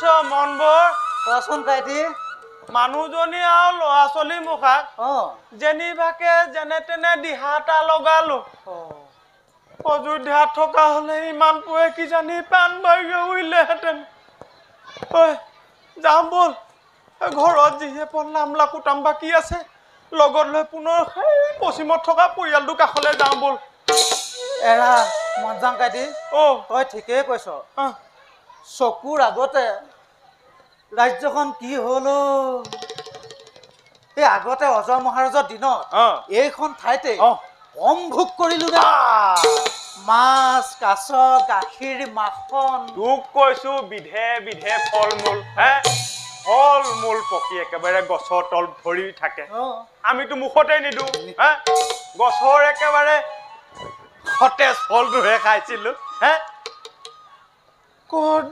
বুজিছ মনবৰ কোৱাচোন কাইটি মানুহজনী আৰু ল'ৰা ছোৱালী মুখাক যেনিবাকে যেনে তেনে দিহা এটা লগালো অযোধ্যাত থকা হলে ইমান পোৱে কিজানি প্ৰাণ বায়ু উৰিলেহেঁতেন ঐ যাম বল ঘৰত যিহে নামলা কুটাম বাকী আছে লগত লৈ পুনৰ সেই পশ্চিমত থকা পৰিয়ালটো কাষলৈ যাওঁ বল এৰা মনজাং কাইটি তই ঠিকেই কৈছ চকুৰ আগতে ৰাজ্যখন কি হল এই আগতে অজয় মহাৰাজৰ দিনত এইখন ঠাইতে কম ভোগ কৰিলো না মাছ কাছ গাখীৰ মাখন তোক কৈছো বিধে বিধে ফল মূল ফল মূল পকি একেবাৰে গছৰ তল ভৰি থাকে আমিতো মুখতে নিদো গছৰ একেবাৰে সতেজ ফলটোহে খাইছিলো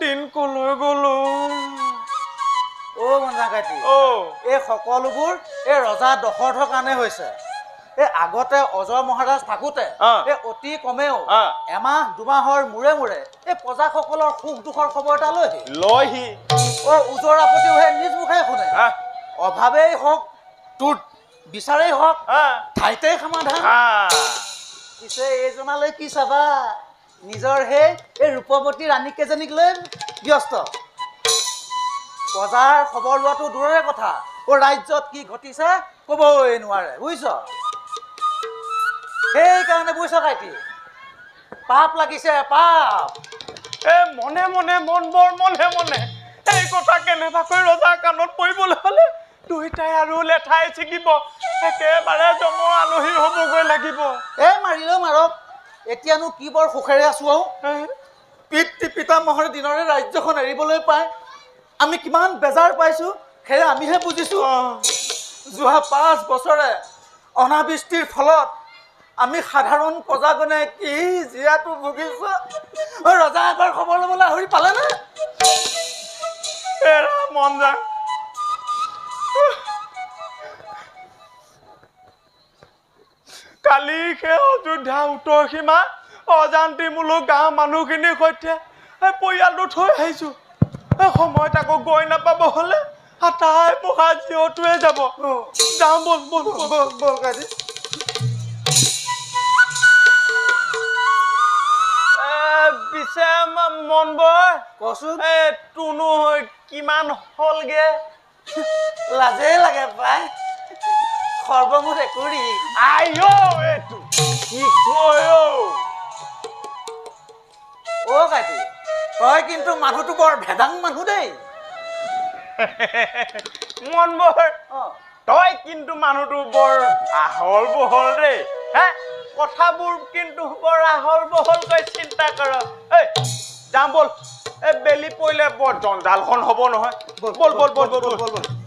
দিন কলৈ গলো মনজাং কাইটি এই সকলোবোৰ এই ৰজা দশৰথৰ কাৰণে হৈছে এই আগতে অজয় মহাৰাজ থাকোতে এই অতি কমেও এমাহ দুমাহৰ মূৰে মূৰে এই প্ৰজাসকলৰ সুখ দুখৰ খবৰ এটা লয়হি ওজৰ আপত্তিও নিজ মুখে শুনে অভাৱেই হওক তোৰ বিচাৰেই হওক ঠাইতেই সমাধান পিছে এইজনালৈ কি চাবা নিজৰ এই ৰূপৱতী ৰাণী কেইজনীক লৈ ব্যস্ত প্ৰজাৰ খবৰ লোৱাটো দূৰৰে কথা ৰাজ্যত কি ঘটিছে কবই নোৱাৰে বুজিছ সেইকাৰণে বুজিছ কাইটি পাপ লাগিছে পাপ মনে মনে মন বৰ মনে মনে এই কথা কেনেবাকৈ ৰজাৰ কাণত পৰিবলৈ হলে দুইটাই আৰু লেঠাই ছিগিব একেবাৰে জমৰ আলহী হবগৈ লাগিব মাৰিলেও মাৰক এতিয়ানো কি বৰ সুখেৰে আছো পিতামহৰ দিনৰে ৰাজ্যখন এৰিবলৈ পায় আমি কিমান বেজাৰ পাইছো সেয়া আমিহে বুজিছো যোৱা 5 বছৰে অনাবৃষ্টিৰ ফলত আমি সাধাৰণ প্ৰজাগণে কি জীয়াটো ভুগিছো ৰজা এবাৰ খবৰ ল'বলৈ আহৰি পালে নে মন যা কালি সেই অযোধ্যা উত্তৰ সীমা অজান্তিমূলক গাঁৱৰ মানুহখিনিৰ সৈতে পৰিয়ালটো থৈ আহিছো সময়ত আকৌ গৈ নাপাব হলে তাই পঢ়া জীয়টোৱে যাব যাওঁ বল বল বল বল কাইটি পিছে মনবৰ কচোন তোনো কিমান হলগে লাজে লাগে পাই সৰ্বমুঠ একুৰি এইটো কি কয় কাইটি তই কিন্তু মানুহটো বৰ ভেদাং মানুহ দেই মনবৰ তই কিন্তু মানুহটো বৰ আহল বহল দেই কথাবোৰ কিন্তু বৰ আহল বহলকৈ চিন্তা কৰ যাম বল বেলি পৰিলে বৰ জঞ্জালখন হ'ব নহয় বল বল বল বল বল বল